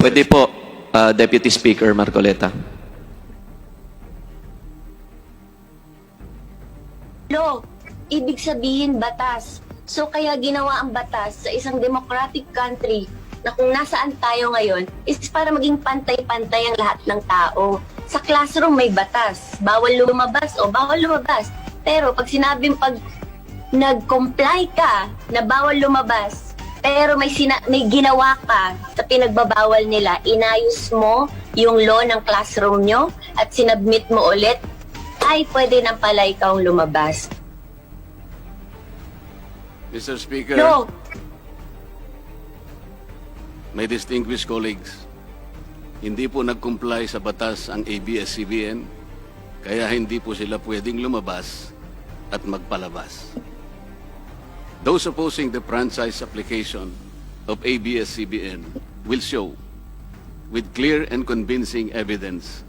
Pwede po, Deputy Speaker Marcoleta. Law, ibig sabihin batas. So kaya ginawa ang batas sa isang democratic country na kung nasaan tayo ngayon is para maging pantay-pantay ang lahat ng tao. Sa classroom may batas, bawal lumabas o bawal lumabas. Pero pag sinabing pag nag-comply ka na bawal lumabas, pero may ginawa ka sa pinagbabawal nila, inayos mo yung law ng classroom nyo at sinabmit mo ulit, ay pwede nang pala ikaw lumabas. Mr. Speaker, No, my distinguished colleagues, hindi po nag-comply sa batas ang ABS-CBN, kaya hindi po sila pwedeng lumabas at magpalabas. Those opposing the franchise application of ABS-CBN will show with clear and convincing evidence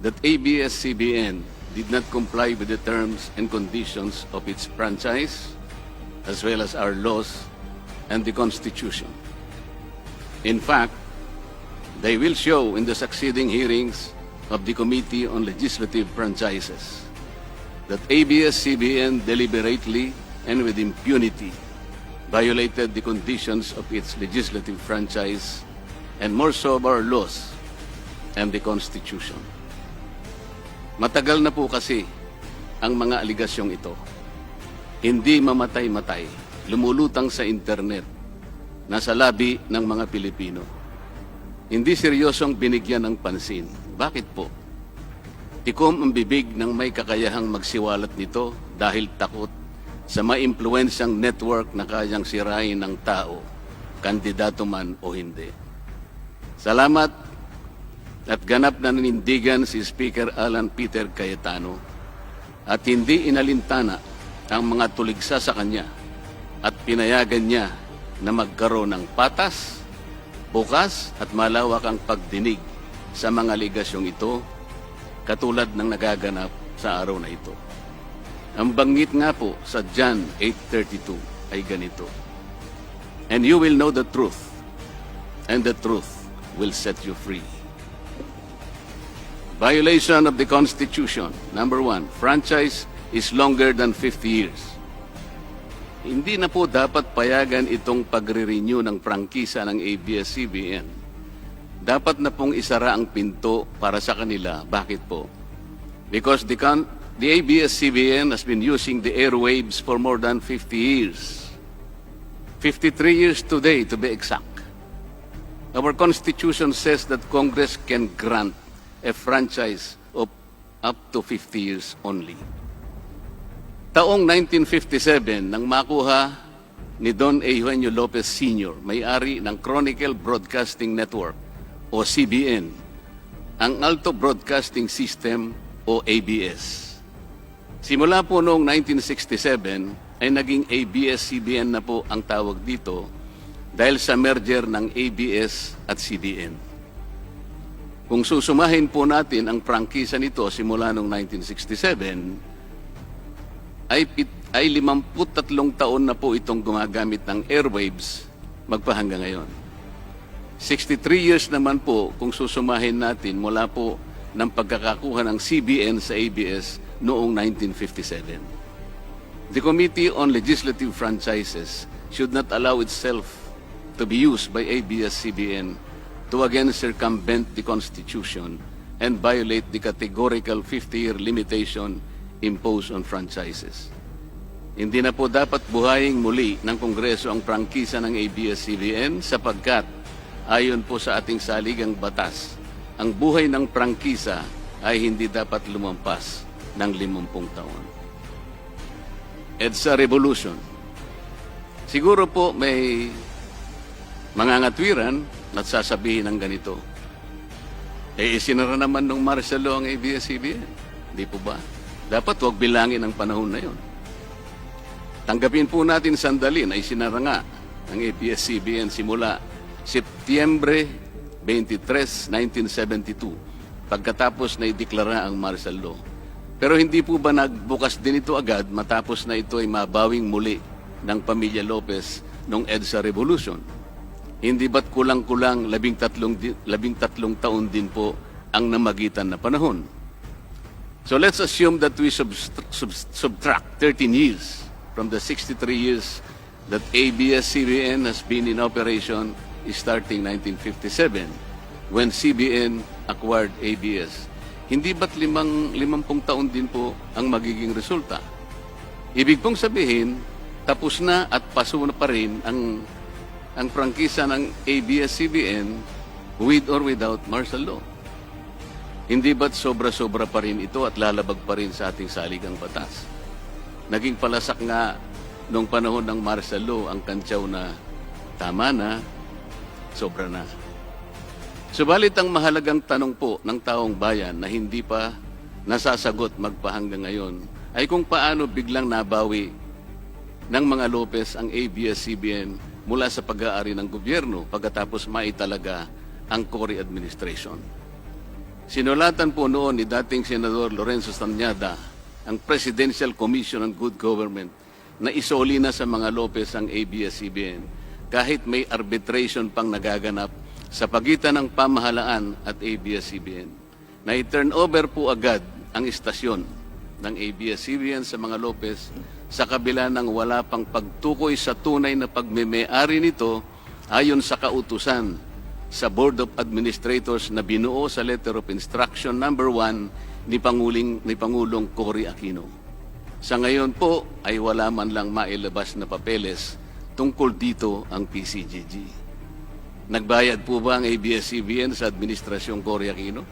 that ABS-CBN did not comply with the terms and conditions of its franchise, as well as our laws and the Constitution. In fact, they will show in the succeeding hearings of the Committee on Legislative Franchises that ABS-CBN deliberately and with impunity violated the conditions of its legislative franchise and more so of our laws and the Constitution. Matagal na po kasi ang mga aligasyong ito. Hindi mamatay-matay, lumulutang sa internet, nasa labi ng mga Pilipino. Hindi seryosong binigyan ng pansin. Bakit po? Tikom ang bibig ng may kakayahang magsiwalat nito dahil takot sa maimpluwensyang network na kayang sirain ng tao, kandidato man o hindi. Salamat at ganap na nanindigan si Speaker Alan Peter Cayetano at hindi inalintana ang mga tuligsa sa kanya at pinayagan niya na magkaroon ng patas, bukas at malawak ang pagdinig sa mga aligasyong ito katulad ng nagaganap sa araw na ito. Ang banggit nga po sa John 8:32 ay ganito, "And you will know the truth, and the truth will set you free." Violation of the Constitution. Number 1, franchise is longer than 50 years. Hindi na po dapat payagan itong pagre-renew ng prangkisa ng ABS-CBN. Dapat na pong isara ang pinto para sa kanila. Bakit po? Because the ABS-CBN has been using the airwaves for more than 50 years. 53 years today, to be exact. Our Constitution says that Congress can grant a franchise of up to 50 years only. Taong 1957, nang makuha ni Don Eugenio Lopez Sr., may-ari ng Chronicle Broadcasting Network o CBN, ang Alto Broadcasting System o ABS. Simula po noong 1967 ay naging ABS-CBN na po ang tawag dito dahil sa merger ng ABS at CBN. Kung susumahin po natin ang prangkisa nito simula noong 1967, ay 53 taon na po itong gumagamit ng airwaves magpahanggang ngayon. 63 years naman po kung susumahin natin mula po ng pagkakakuha ng CBN sa ABS noong 1957. The Committee on Legislative Franchises should not allow itself to be used by ABS-CBN to again circumvent the Constitution and violate the categorical 50-year limitation imposed on franchises. Hindi na po dapat buhayin muli ng Kongreso ang prangkisa ng ABS-CBN sapagkat ayon po sa ating saligang batas, ang buhay ng prangkisa ay hindi dapat lumampas ng 50 taon. EDSA Revolution. Siguro po may mga ngatwiran at sasabihin ng ganito, isinara naman nung martial law ang ABS-CBN. Di po ba? Dapat huwag bilangin ang panahon na yon. Tanggapin po natin sandali na isinara nga ang ABS-CBN simula Setyembre 23, 1972, pagkatapos na ideklara ang martial law. Pero hindi po ba nagbukas din ito agad matapos na ito ay mabawing muli ng pamilya Lopez noong EDSA Revolution? Hindi ba't kulang-kulang 13 taon din po ang namagitan na panahon? So let's assume that we subtract 13 years from the 63 years that ABS-CBN has been in operation starting 1957 when CBN acquired ABS. Hindi ba't 50 taon din po ang magiging resulta? Ibig pong sabihin, tapos na at paso na pa rin ang prangkisa ng ABS-CBN with or without martial law. Hindi ba't sobra-sobra pa rin ito at lalabag pa rin sa ating saligang batas? Naging palasak nga noong panahon ng martial law ang kantsaw na tama na, sobra na. Subalit ang mahalagang tanong po ng taong bayan na hindi pa nasasagot magpahanggang ngayon ay kung paano biglang nabawi ng mga Lopez ang ABS-CBN mula sa pag-aari ng gobyerno pagkatapos maitalaga ang Cory administration. Sinulatan po noon ni dating Senador Lorenzo Tanyada ang Presidential Commission on Good Government na isoli na sa mga Lopez ang ABS-CBN kahit may arbitration pang nagaganap sa pagitan ng pamahalaan at ABS-CBN. Na i-turn over po agad ang istasyon ng ABS-CBN sa mga Lopez sa kabila ng wala pang pagtukoy sa tunay na pagmeme-ari nito ayon sa kautusan sa Board of Administrators na binuo sa Letter of Instruction number 1 ni Pangulong Cory Aquino. Sa ngayon po ay wala man lang mailabas na papeles tungkol dito ang PCGG. Nagbayad po ba ang ABS-CBN sa Administrasyong Cory Aquino?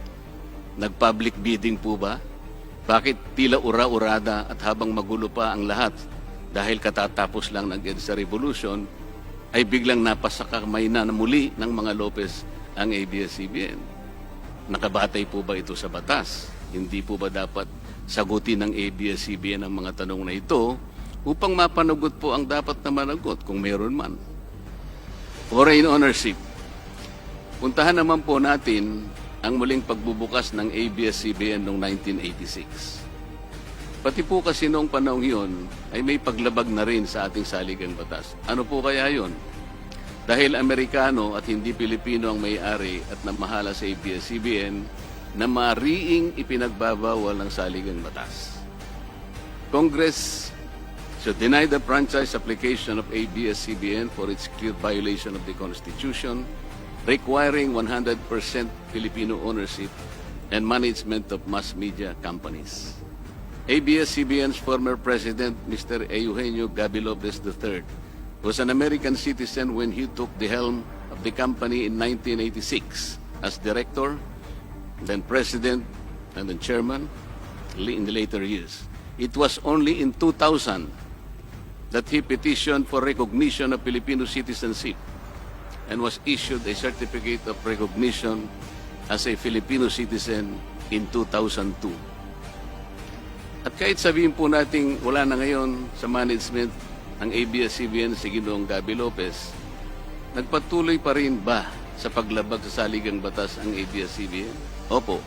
Nag-public bidding po ba? Bakit tila ura-urada at habang magulo pa ang lahat dahil katatapos lang ng EDSA Revolution, ay biglang napasakamay na muli ng mga Lopez ang ABS-CBN. Nakabatay po ba ito sa batas? Hindi po ba dapat sagutin ng ABS-CBN ang mga tanong na ito upang mapanagot po ang dapat na managot kung meron man? Foreign ownership. Puntahan naman po natin ang muling pagbubukas ng ABS-CBN noong 1986. Pati po kasi noong panahon yun ay may paglabag na rin sa ating saligang batas. Ano po kaya yun? Dahil Amerikano at hindi Pilipino ang may-ari at namahala sa ABS-CBN na mariing ipinagbabawal ng saligang batas. Congress should deny the franchise application of ABS-CBN for its clear violation of the Constitution, requiring 100% Filipino ownership and management of mass media companies. ABS-CBN's former president, Mr. Eugenio Gaby Lopez III, was an American citizen when he took the helm of the company in 1986 as director, then president, and then chairman in the later years. It was only in 2000 that he petitioned for recognition of Filipino citizenship and was issued a certificate of recognition as a Filipino citizen in 2002. At kahit sabihin po natin wala na ngayon sa management ng ABS-CBN si Ginoong Gaby Lopez, nagpatuloy pa rin ba sa paglabag sa saligang batas ang ABS-CBN? Opo.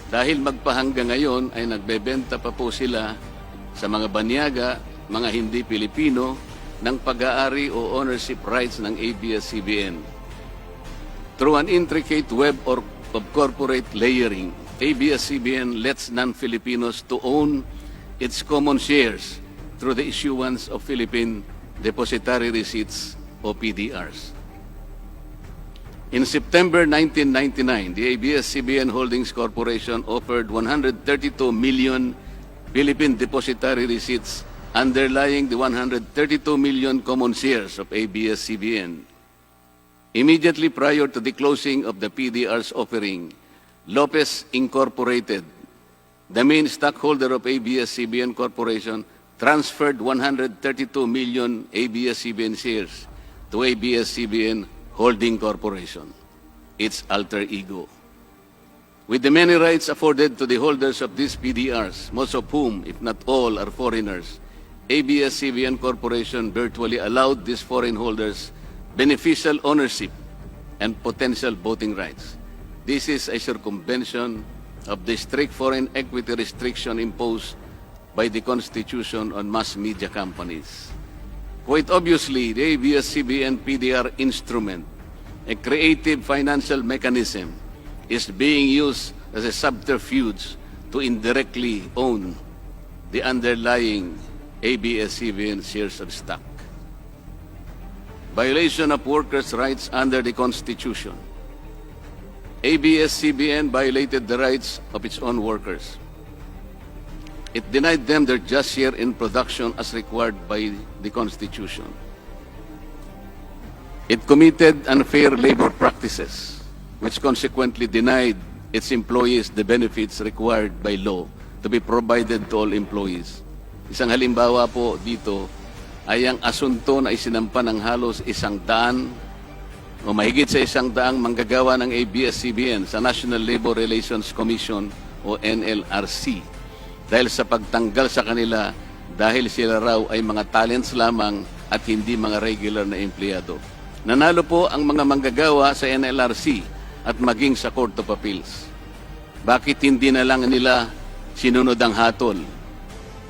Dahil magpahanggang ngayon ay nagbebenta pa po sila sa mga banyaga, mga hindi Pilipino, ng pag-aari o ownership rights ng ABS-CBN. Through an intricate web of corporate layering, ABS-CBN lets non-Filipinos to own its common shares through the issuance of Philippine Depositary Receipts o PDRs. In September 1999, the ABS-CBN Holdings Corporation offered 132 million Philippine Depositary Receipts underlying the 132 million common shares of ABS-CBN. Immediately prior to the closing of the PDR's offering, Lopez Incorporated, the main stockholder of ABS-CBN Corporation, transferred 132 million ABS-CBN shares to ABS-CBN Holding Corporation, its alter ego. With the many rights afforded to the holders of these PDRs, most of whom, if not all, are foreigners, ABS-CBN Corporation virtually allowed these foreign holders beneficial ownership and potential voting rights. This is a circumvention of the strict foreign equity restriction imposed by the Constitution on mass media companies. Quite obviously, the ABS-CBN PDR instrument a creative financial mechanism is being used as a subterfuge to indirectly own the underlying ABS-CBN shares of stock. Violation of workers' rights under the Constitution. ABS-CBN violated the rights of its own workers. It denied them their just share in production as required by the Constitution. It committed unfair labor practices, which consequently denied its employees the benefits required by law to be provided to all employees. Isang halimbawa po dito ay ang asunto na isinampa ng halos 100 o mahigit sa 100 manggagawa ng ABS-CBN sa National Labor Relations Commission o NLRC dahil sa pagtanggal sa kanila dahil sila raw ay mga talents lamang at hindi mga regular na empleyado. Nanalo po ang mga manggagawa sa NLRC at maging sa Court of Appeals. Bakit hindi na lang nila sinunod ang hatol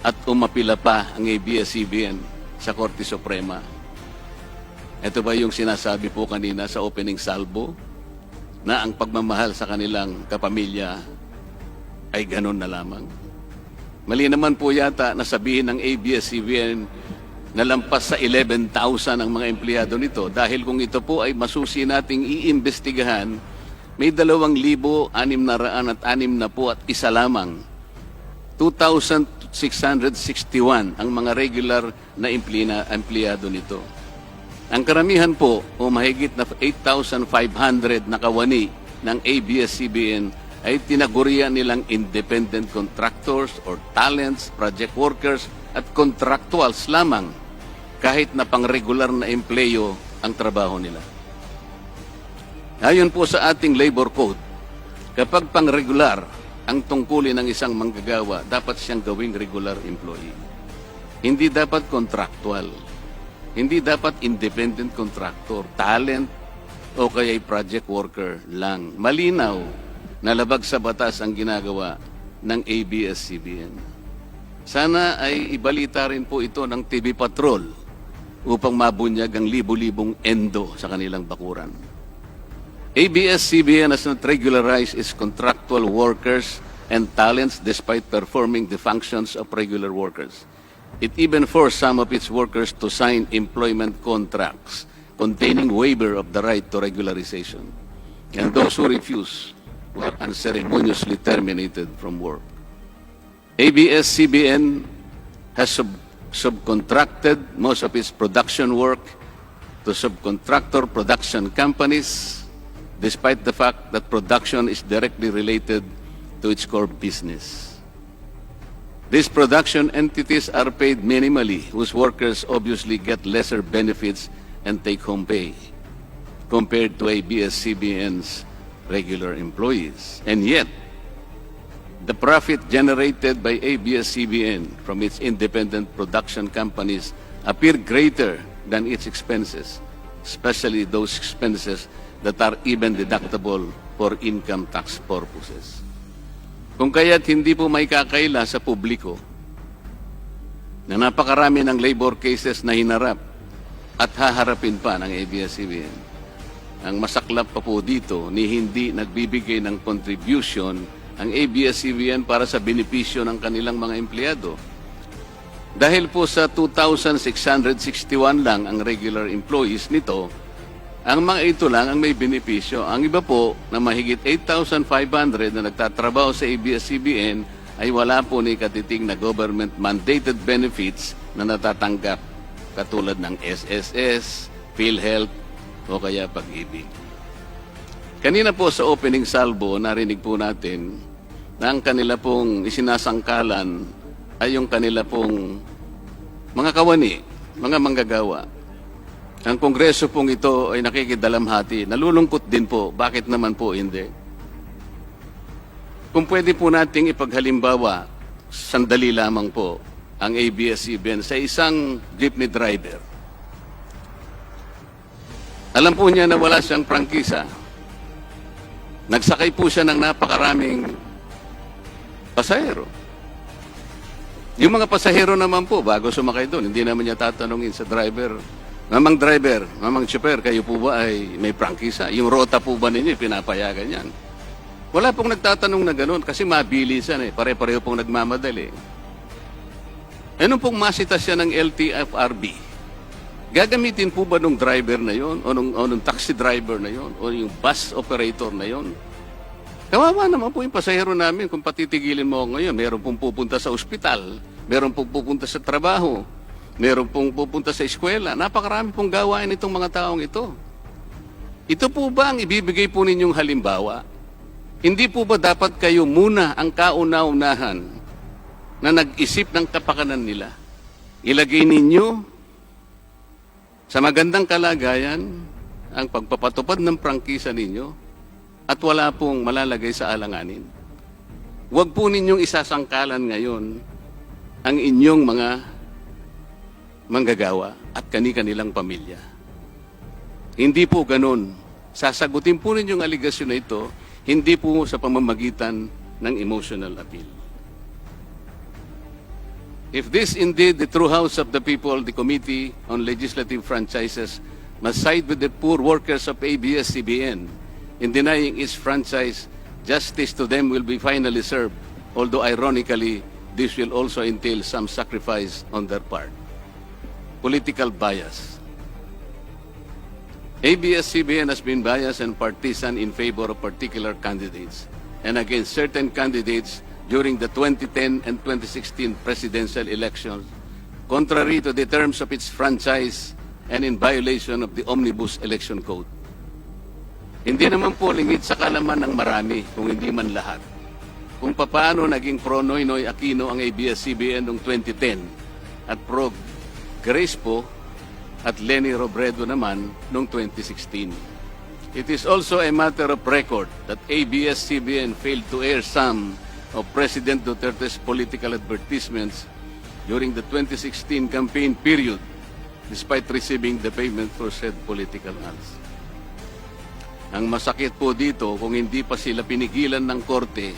at umapila pa ang ABS-CBN sa Korte Suprema? Ito ba yung sinasabi po kanina sa opening salvo na ang pagmamahal sa kanilang kapamilya ay ganun na lamang? Mali naman po yata na sabihin ng ABS-CBN na lampas sa 11,000 ang mga empleyado nito dahil kung ito po ay masusi nating iimbestigahan, may 2,661 at isa lamang. 2,661 ang mga regular na empleyado nito. Ang karamihan po o mahigit na 8,500 na kawani ng ABS-CBN ay tinagurian nilang independent contractors or talents, project workers at contractuals lamang kahit na pang-regular na empleyo ang trabaho nila. Ayon po sa ating labor code, kapag pang-regular ang tungkulin ng isang manggagawa, dapat siyang gawing regular employee. Hindi dapat contractual. Hindi dapat independent contractor, talent, o kaya project worker lang. Malinaw na labag sa batas ang ginagawa ng ABS-CBN. Sana ay ibalita rin po ito ng TV Patrol upang mabunyag ang libu-libong endo sa kanilang bakuran. ABS-CBN has not regularized its contractual workers and talents despite performing the functions of regular workers. It even forced some of its workers to sign employment contracts containing waiver of the right to regularization. And those who refuse were unceremoniously terminated from work. ABS-CBN has subcontracted most of its production work to subcontractor production companies, despite the fact that production is directly related to its core business. These production entities are paid minimally, whose workers obviously get lesser benefits and take-home pay compared to ABS-CBN's regular employees. And yet, the profit generated by ABS-CBN from its independent production companies appear greater than its expenses, especially those expenses that are even deductible for income tax purposes. Kung kaya't hindi po may kakaila sa publiko na napakarami ng labor cases na hinarap at haharapin pa ng ABS-CBN. Ang masaklap pa po dito ni hindi nagbibigay ng contribution ang ABS-CBN para sa benepisyo ng kanilang mga empleyado. Dahil po sa 2,661 lang ang regular employees nito, ang mga ito lang ang may benepisyo. Ang iba po na mahigit 8,500 na nagtatrabaho sa ABS-CBN ay wala po ni katiting na government-mandated benefits na natatanggap katulad ng SSS, PhilHealth o kaya Pag-ibig. Kanina po sa opening salvo, narinig po natin na ang kanila pong isinasangkalan ay yung kanila pong mga kawani, mga manggagawa. Ang kongreso pong ito ay nakikidalamhati. Nalulungkot din po. Bakit naman po hindi? Kung pwede po nating ipaghalimbawa, sandali lamang po, ang ABS-CBN sa isang jeepney driver. Alam po niya na wala siyang prangkisa. Nagsakay po siya ng napakaraming pasahero. Yung mga pasahero naman po, bago sumakay doon, hindi naman niya tatanungin sa driver, Mamang driver, mamang chauffeur, kayo po ba ay may prangkisa? Yung rota po ba ninyo, pinapayagan yan? Wala pong nagtatanong na gano'n kasi mabilisan eh. Pare-pareho pong nagmamadali. Anong pong masita siya ng LTFRB? Gagamitin po ba nung driver na yon o nung taxi driver na yon o yung bus operator na yon? Kawawa naman po yung pasahero namin kung patitigilin mo ngayon. Meron pong pupunta sa ospital, meron pong pupunta sa trabaho, meron pong pupunta sa eskwela. Napakarami pong gawain itong mga taong ito. Ito po ba ang ibibigay po ninyong halimbawa? Hindi po ba dapat kayo muna ang kauna-unahan na nag-isip ng kapakanan nila? Ilagay ninyo sa magandang kalagayan ang pagpapatupad ng prangkisa ninyo at wala pong malalagay sa alanganin. Huwag po ninyong isasangkalan ngayon ang inyong mga manggagawa at kani-kanilang pamilya. Hindi po ganun. Sasagutin po ninyong aligasyon na ito, hindi po sa pamamagitan ng emotional appeal. If this indeed the true house of the people, the Committee on Legislative Franchises must side with the poor workers of ABS-CBN in denying its franchise, justice to them will be finally served, although ironically, this will also entail some sacrifice on their part. Political bias. ABS-CBN has been biased and partisan in favor of particular candidates and against certain candidates during the 2010 and 2016 presidential elections, contrary to the terms of its franchise and in violation of the Omnibus Election Code. Hindi naman po lingid sa kalaman ng marami, kung hindi man lahat, kung paano naging pro-Noynoy Aquino ang ABS-CBN noong 2010 at pro-Grace po at Leni Robredo naman noong 2016. It is also a matter of record that ABS-CBN failed to air some of President Duterte's political advertisements during the 2016 campaign period, despite receiving the payment for said political ads. Ang masakit po dito, kung hindi pa sila pinigilan ng korte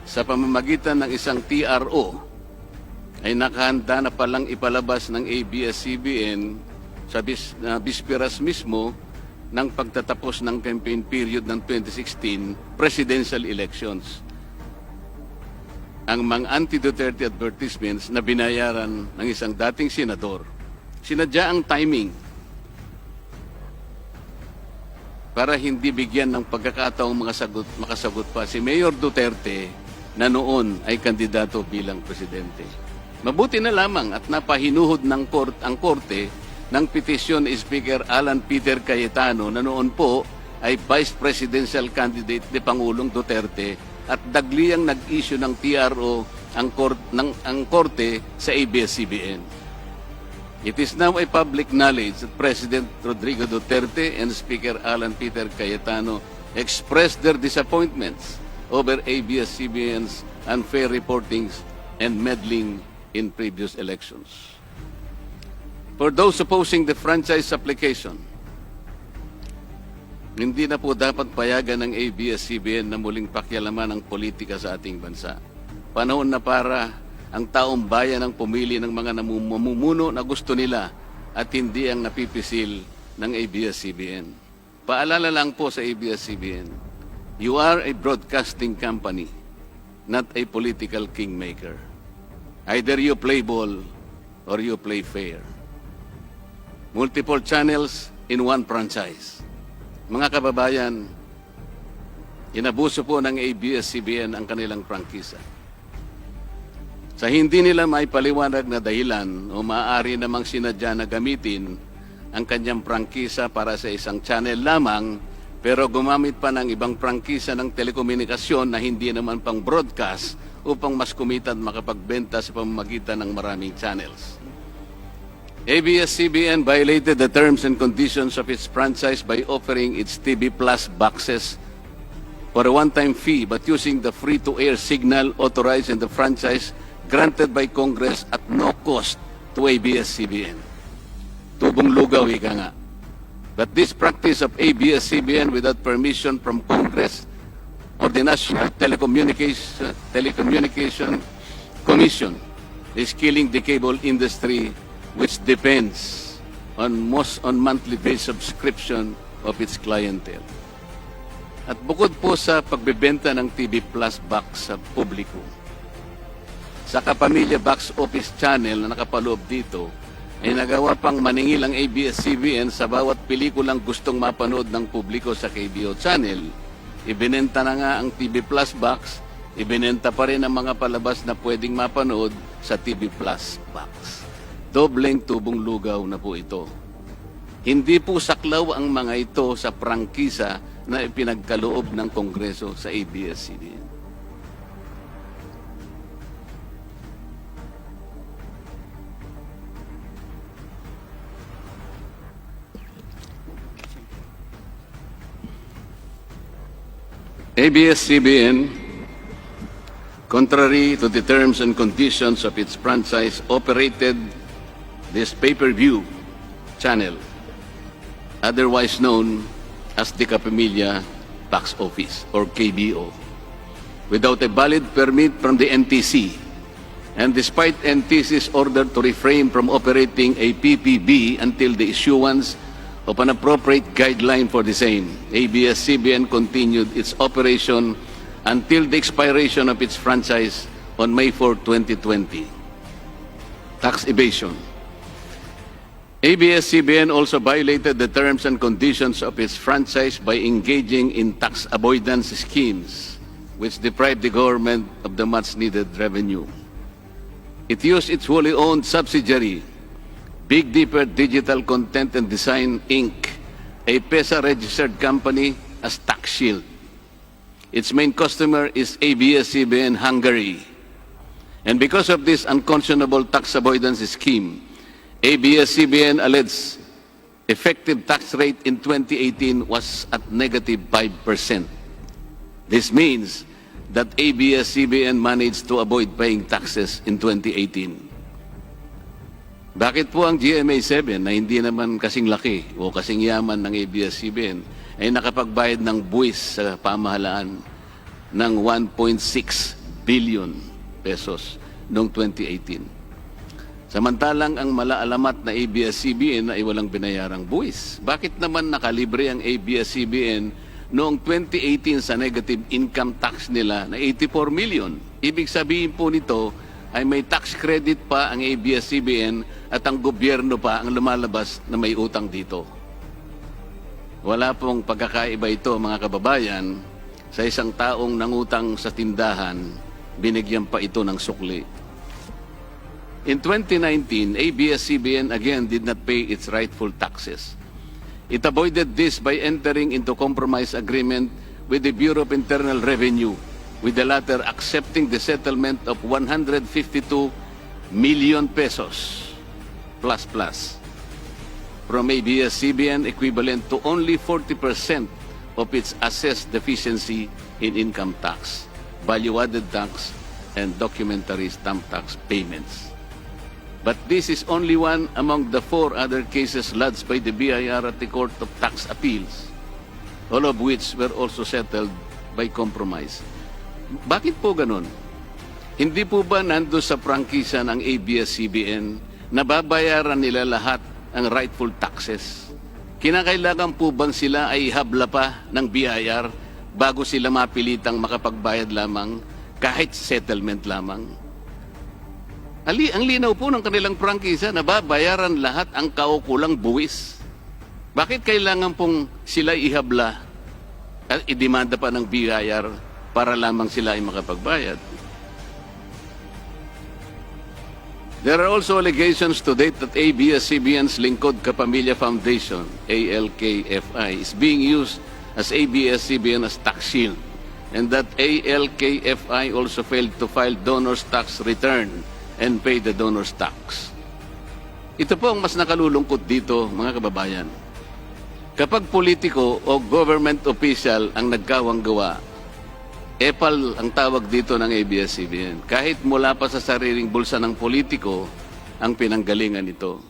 sa pamamagitan ng isang TRO, ay nakahanda na palang ipalabas ng ABS-CBN sa bisperas mismo ng pagtatapos ng campaign period ng 2016 presidential elections. Ang mga anti-Duterte advertisements na binayaran ng isang dating senador. Sinadya ang timing para hindi bigyan ng pagkakataong makasagot pa si Mayor Duterte na noon ay kandidato bilang presidente. Mabuti na lamang at napahinuhod ng ang korte ng petisyon ni Speaker Alan Peter Cayetano na noon po ay Vice Presidential Candidate ni Pangulong Duterte at dagliang nag-issue ng TRO ang korte sa ABS-CBN. It is now a public knowledge that President Rodrigo Duterte and Speaker Alan Peter Cayetano expressed their disappointments over ABS-CBN's unfair reportings and meddling in previous elections. For those opposing the franchise application, hindi na po dapat payagan ng ABS-CBN na muling pakialaman ang politika sa ating bansa. Panahon na para ang taong bayan ang pumili ng mga namumuno na gusto nila at hindi ang napipisil ng ABS-CBN. Paalala lang po sa ABS-CBN, you are a broadcasting company, not a political kingmaker. Either you play ball or you play fair. Multiple channels in one franchise. Mga kababayan, inabuso po ng ABS-CBN ang kanilang prangkisa. Sa hindi nila may paliwanag na dahilan o maaari namang sinadya na gamitin ang kanyang prangkisa para sa isang channel lamang, pero gumamit pa ng ibang prangkisa ng telekomunikasyon na hindi naman pang broadcast upang mas kumita at makapagbenta sa pamamagitan ng maraming channels. ABS-CBN violated the terms and conditions of its franchise by offering its TV Plus boxes for a one-time fee but using the free-to-air signal authorized in the franchise granted by Congress at no cost to ABS-CBN. Tubong lugaw, ika nga. But this practice of ABS-CBN without permission from Congress or the National Telecommunication Commission is killing the cable industry, which depends on monthly base subscription of its clientele. At bukod po sa pagbebenta ng TV Plus box sa publiko, sa Kapamilya Box Office Channel na nakapaloob dito, ay nagawa pang maningil ang ABS-CBN sa bawat pelikulang gustong mapanood ng publiko sa KBO Channel. Ibinenta na nga ang TV Plus box, ibinenta pa rin ang mga palabas na pwedeng mapanood sa TV Plus box. Dobleng tubong lugaw na po ito. Hindi po saklaw ang mga ito sa prangkisa na ipinagkaloob ng Kongreso sa ABS-CBN. ABS-CBN, contrary to the terms and conditions of its franchise, operated this pay-per-view channel, otherwise known as the Kapamilya Box Office or KBO, without a valid permit from the NTC. And despite NTC's order to refrain from operating a PPB until the issuance of an appropriate guideline for the same, ABS-CBN continued its operation until the expiration of its franchise on May 4, 2020. Tax evasion. ABS-CBN also violated the terms and conditions of its franchise by engaging in tax avoidance schemes, which deprived the government of the much-needed revenue. It used its wholly owned subsidiary, Big Dipper Digital Content and Design, Inc., a PESA-registered company, as tax shield. Its main customer is ABS-CBN Hungary. And because of this unconscionable tax avoidance scheme, ABS-CBN alleged effective tax rate in 2018 was at negative 5%. This means that ABS-CBN managed to avoid paying taxes in 2018. Bakit po ang GMA7 na hindi naman kasing laki o kasing yaman ng ABS-CBN ay nakapagbayad ng buwis sa pamahalaan ng 1.6 billion pesos noong 2018? Samantalang ang malaalamat na ABS-CBN ay walang binayarang buwis. Bakit naman nakalibre ang ABS-CBN noong 2018 sa negative income tax nila na 84 million? Ibig sabihin po nito ay may tax credit pa ang ABS-CBN at ang gobyerno pa ang lumalabas na may utang dito. Wala pong pagkakaiba ito, mga kababayan. Sa isang taong nangutang sa tindahan, binigyan pa ito ng sukli. In 2019, ABS-CBN again did not pay its rightful taxes. It avoided this by entering into compromise agreement with the Bureau of Internal Revenue, with the latter accepting the settlement of 152 million pesos plus from ABS-CBN, equivalent to only 40% of its assessed deficiency in income tax, value-added tax, and documentary stamp tax payments. But this is only one among the 4 other cases lodged by the BIR at the Court of Tax Appeals, all of which were also settled by compromise. Bakit po ganun? Hindi po ba nando sa prangkisa ng ABS-CBN na babayaran nila lahat ang rightful taxes? Kinakailangan po bang sila ay habla pa ng BIR bago sila mapilitang makapagbayad lamang kahit settlement lamang? Ang linaw po ng kanilang prangkisa na babayaran lahat ang kaukulang buwis. Bakit kailangan pong sila ihabla at idemanda pa ng BIR para lamang sila ay makapagbayad? There are also allegations to date that ABS-CBN's Lingkod Kapamilya Foundation, ALKFI, is being used as ABS-CBN as tax shield, and that ALKFI also failed to file donor's tax return and pay the donor's tax. Ito po ang mas nakalulungkot dito, mga kababayan. Kapag politiko o government official ang nagkawang gawa, epal ang tawag dito ng ABS-CBN. Kahit mula pa sa sariling bulsa ng politiko ang pinanggalingan ito.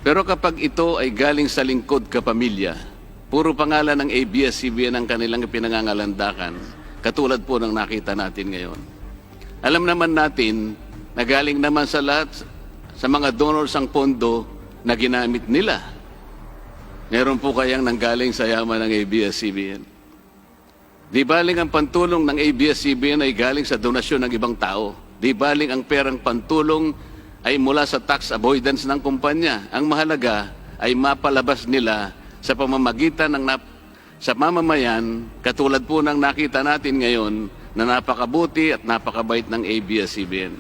Pero kapag ito ay galing sa lingkod kapamilya, puro pangalan ng ABS-CBN ang kanilang pinangangalandakan, katulad po ng nakita natin ngayon. Alam naman natin na galing naman sa lahat, sa mga donors ang pondo na ginamit nila? Meron po kayang nanggaling sa yaman ng ABS-CBN? Di baling ang pantulong ng ABS-CBN ay galing sa donasyon ng ibang tao. Di baling ang perang pantulong ay mula sa tax avoidance ng kumpanya. Ang mahalaga ay mapalabas nila sa pamamagitan ng sa mamamayan, katulad po ng nakita natin ngayon na napakabuti at napakabait ng ABS-CBN.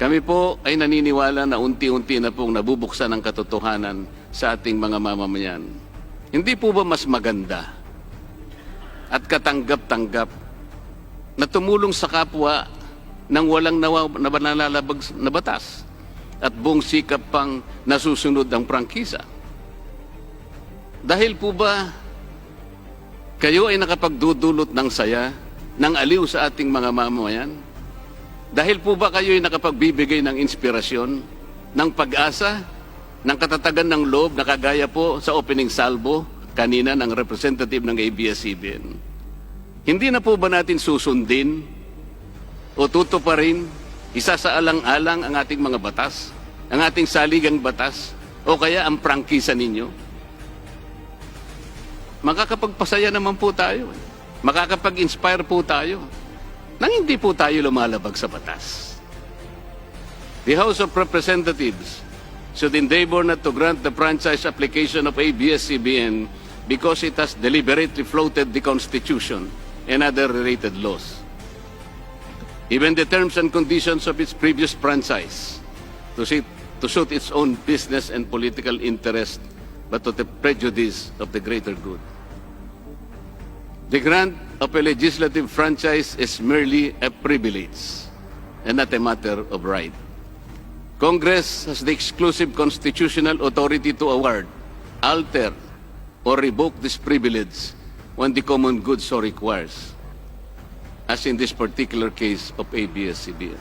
Kami po ay naniniwala na unti-unti na pong nabubuksan ang katotohanan sa ating mga mamamayan. Hindi po ba mas maganda at katanggap-tanggap na tumulong sa kapwa ng walang nalalabag na batas at buong sikap pang nasusunod ang prangkisa? Dahil po ba kayo ay nakapagdudulot ng saya, ng aliw sa ating mga mamamayan? Dahil po ba kayo ay nakapagbibigay ng inspirasyon, ng pag-asa, ng katatagan ng loob na kagaya po sa opening salvo kanina ng representative ng ABS-CBN? Hindi na po ba natin susundin o tutuparin, isasaalang-alang ang ating mga batas, ang ating saligang batas, o kaya ang prangkisa ninyo? Makakapagpasaya naman po tayo. Makakapag-inspire po tayo nang hindi po tayo lumalabag sa batas. The House of Representatives should endeavor not to grant the franchise application of ABS-CBN because it has deliberately floated the Constitution and other related laws. Even the terms and conditions of its previous franchise to suit its own business and political interest, but to the prejudice of the greater good. The grant of a legislative franchise is merely a privilege and not a matter of right. Congress has the exclusive constitutional authority to award, alter, or revoke this privilege when the common good so requires, as in this particular case of ABS-CBN.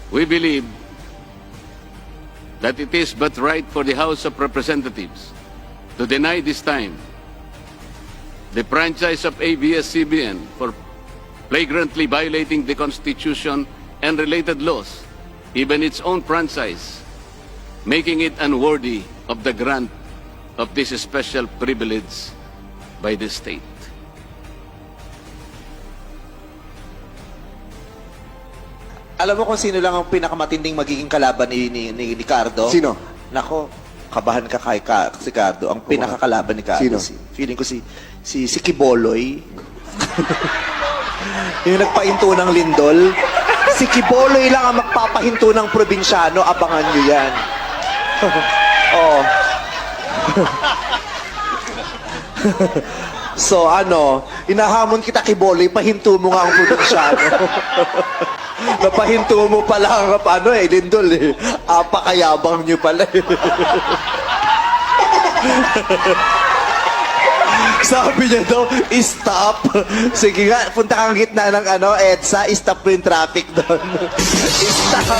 We believe that it is but right for the House of Representatives to deny this time the franchise of ABS-CBN for flagrantly violating the Constitution and related laws, even its own franchise, making it unworthy of the grant of this special privilege by the state. Alam mo kung sino lang ang pinakamatinding magiging kalaban ni Ricardo? Sino? Nako, kabahan ka kay si Ricardo. Ang pinakakalaban ni Ricardo. Sino? Feeling ko si Kiboloy. Yung nagpahinto ng lindol. Si Kiboloy lang ang magpapahinto ng probinsyano. Abangan nyo yan. Oh. So inahamon kita Kiboloy, pahinto mo nga ang probinsyano. Napahinto mo pala ang lindol eh. Apakayabang nyo pala eh. Sabi niya daw, stop. Sige nga, punta kang gitna ng EDSA, stop mo yung traffic doon. Stop.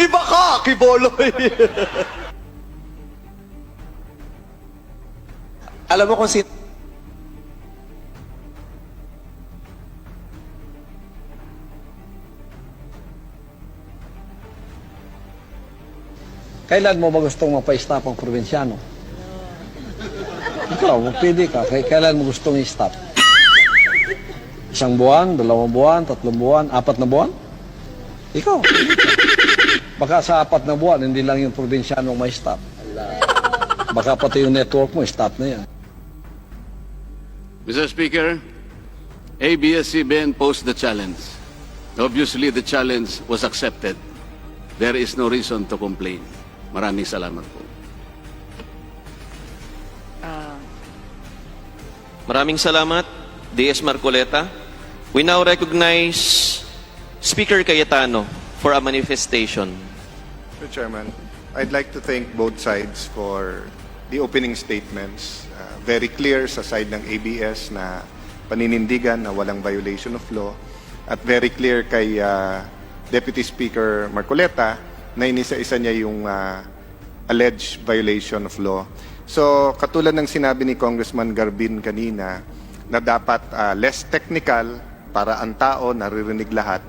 Iba ka, Kiboloy. Alam mo kung Kailan mo ba gustong mapa-stop ang probinsyano? Ikaw, pwede ka. Kailan mo gustong i-stop? 1 buwan, 2 buwan, 3 buwan, 4 na buwan? Ikaw. Baka sa 4 na buwan, hindi lang yung probinsyano may stop. Baka pati yung network mo, stop na yan. Mr. Speaker, ABS-CBN posed the challenge. Obviously, the challenge was accepted. There is no reason to complain. Maraming salamat po. Maraming salamat, DS Marcoleta. We now recognize Speaker Cayetano for a manifestation. Mr. Chairman, I'd like to thank both sides for the opening statements. Very clear sa side ng ABS na paninindigan na walang violation of law. At very clear kay Deputy Speaker Marcoleta na inisa-isa niya yung alleged violation of law. So, katulad ng sinabi ni Congressman Garbin kanina, na dapat less technical para ang tao naririnig lahat,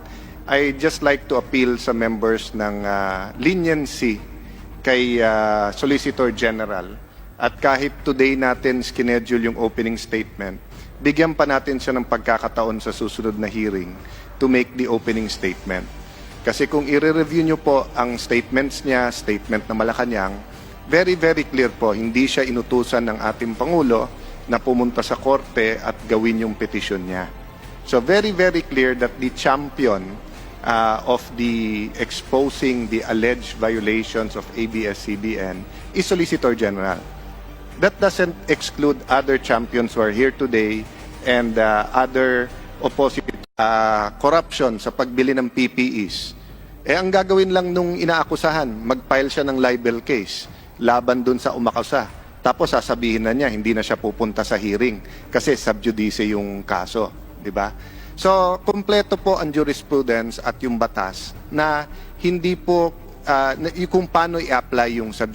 I just like to appeal sa members ng leniency kay Solicitor General. At kahit today natin schedule yung opening statement, bigyan pa natin siya ng pagkakataon sa susunod na hearing to make the opening statement. Kasi kung i-review nyo po ang statements niya, statement na Malacanang, very, very clear po, hindi siya inutusan ng ating Pangulo na pumunta sa korte at gawin yung petition niya. So very, very clear that the champion of the exposing the alleged violations of ABS-CBN is Solicitor General. That doesn't exclude other champions who are here today and other opposite corruption sa pagbili ng PPEs. Ang gagawin lang nung inaakusahan, mag-file siya ng libel case laban dun sa umakusa. Tapos sasabihin na niya, hindi na siya pupunta sa hearing kasi sub judice yung kaso. Diba? So, kumpleto po ang jurisprudence at yung batas na hindi po, kung paano i-apply yung sub